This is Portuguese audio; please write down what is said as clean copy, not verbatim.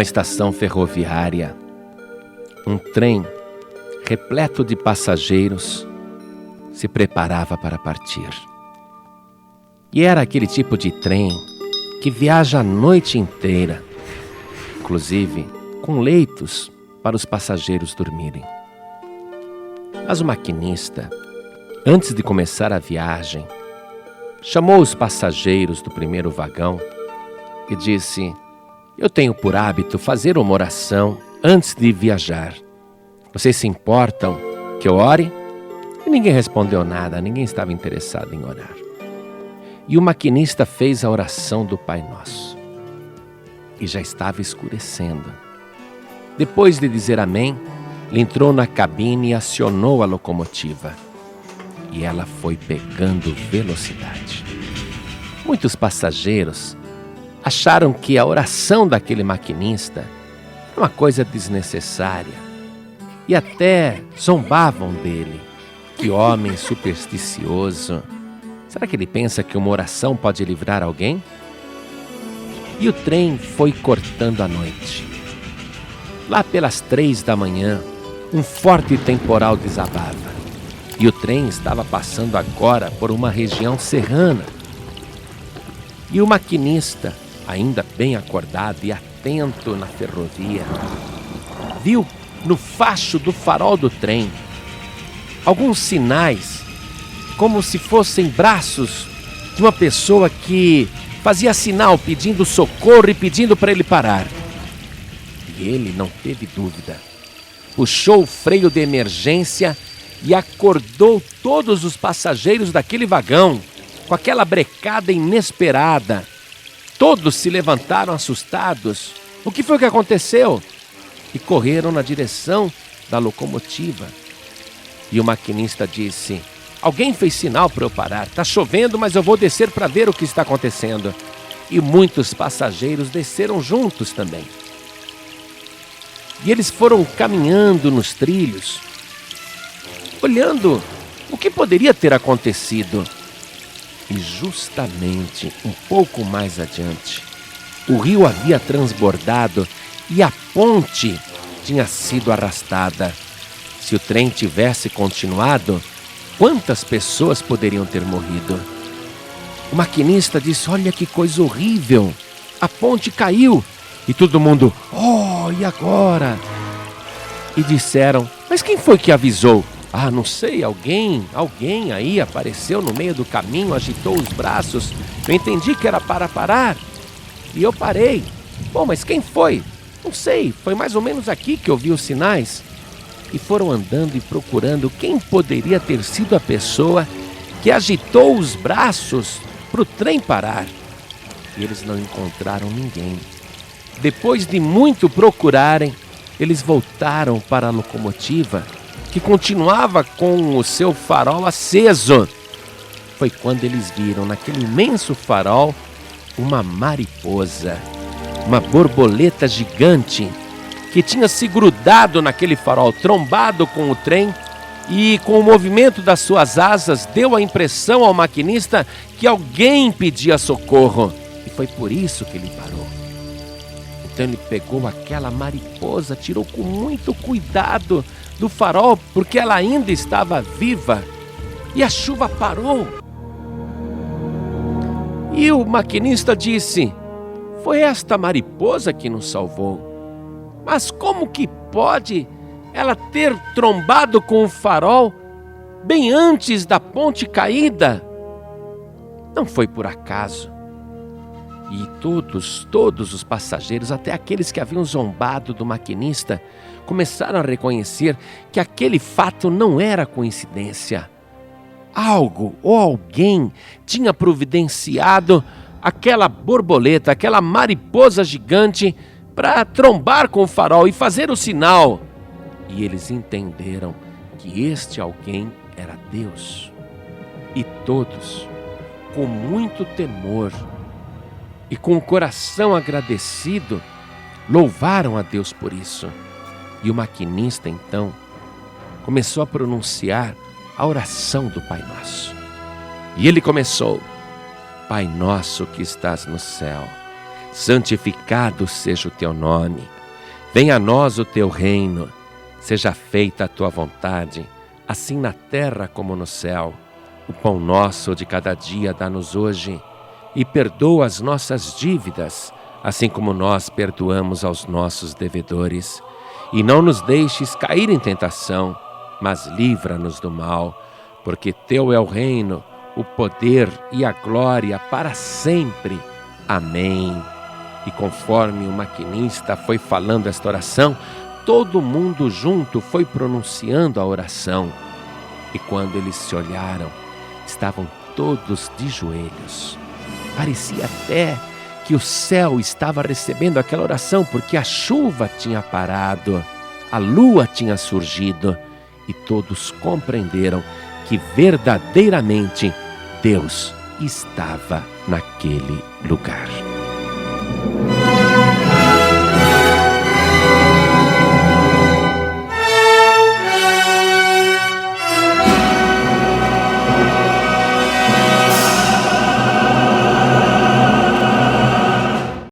Numa estação ferroviária, um trem repleto de passageiros se preparava para partir. E era aquele tipo de trem que viaja a noite inteira, inclusive com leitos para os passageiros dormirem. Mas o maquinista, antes de começar a viagem, chamou os passageiros do primeiro vagão e disse: "Eu tenho por hábito fazer uma oração antes de viajar. Vocês se importam que eu ore?" E ninguém respondeu nada, ninguém estava interessado em orar. E o maquinista fez a oração do Pai Nosso. E já estava escurecendo. Depois de dizer amém, ele entrou na cabine e acionou a locomotiva. E ela foi pegando velocidade. Muitos passageiros acharam que a oração daquele maquinista era uma coisa desnecessária e até zombavam dele. Que homem supersticioso! Será que ele pensa que uma oração pode livrar alguém? E o trem foi cortando a noite. Lá pelas 3 da manhã, um forte temporal desabava. E o trem estava passando agora por uma região serrana. E o maquinista, ainda bem acordado e atento na ferrovia, viu no facho do farol do trem alguns sinais, como se fossem braços de uma pessoa que fazia sinal pedindo socorro e pedindo para ele parar. E ele não teve dúvida. Puxou o freio de emergência e acordou todos os passageiros daquele vagão com aquela brecada inesperada. Todos se levantaram assustados. O que foi que aconteceu? E correram na direção da locomotiva. E o maquinista disse: "Alguém fez sinal para eu parar. Está chovendo, mas eu vou descer para ver o que está acontecendo." E muitos passageiros desceram juntos também. E eles foram caminhando nos trilhos, olhando o que poderia ter acontecido. E justamente um pouco mais adiante, o rio havia transbordado e a ponte tinha sido arrastada. Se o trem tivesse continuado, quantas pessoas poderiam ter morrido? O maquinista disse: "Olha que coisa horrível! A ponte caiu!" E todo mundo: "Oh, e agora?" E disseram: "Mas quem foi que avisou?" "Ah, não sei, alguém aí apareceu no meio do caminho, agitou os braços. Eu entendi que era para parar e eu parei." "Bom, mas quem foi?" "Não sei, foi mais ou menos aqui que eu vi os sinais." E foram andando e procurando quem poderia ter sido a pessoa que agitou os braços para o trem parar. E eles não encontraram ninguém. Depois de muito procurarem, eles voltaram para a locomotiva, que continuava com o seu farol aceso. Foi quando eles viram naquele imenso farol uma mariposa, uma borboleta gigante, que tinha se grudado naquele farol, trombado com o trem, e com o movimento das suas asas deu a impressão ao maquinista que alguém pedia socorro. E foi por isso que ele parou. Então ele pegou aquela mariposa, tirou com muito cuidado do farol, porque ela ainda estava viva, e a chuva parou. E o maquinista disse: "Foi esta mariposa que nos salvou. Mas como que pode ela ter trombado com o farol bem antes da ponte caída?" Não foi por acaso. E todos os passageiros, até aqueles que haviam zombado do maquinista, começaram a reconhecer que aquele fato não era coincidência. Algo ou alguém tinha providenciado aquela borboleta, aquela mariposa gigante, para trombar com o farol e fazer o sinal. E eles entenderam que este alguém era Deus. E todos, com muito temor e com o coração agradecido, louvaram a Deus por isso. E o maquinista, então, começou a pronunciar a oração do Pai Nosso. E ele começou: "Pai nosso que estás no céu, santificado seja o teu nome. Venha a nós o teu reino, seja feita a tua vontade, assim na terra como no céu. O pão nosso de cada dia dá-nos hoje, e perdoa as nossas dívidas, assim como nós perdoamos aos nossos devedores. E não nos deixes cair em tentação, mas livra-nos do mal, porque teu é o reino, o poder e a glória para sempre. Amém. E conforme o maquinista foi falando esta oração, todo mundo junto foi pronunciando a oração. E quando eles se olharam, estavam todos de joelhos. Parecia até que o céu estava recebendo aquela oração, porque a chuva tinha parado, a lua tinha surgido, e todos compreenderam que verdadeiramente Deus estava naquele lugar.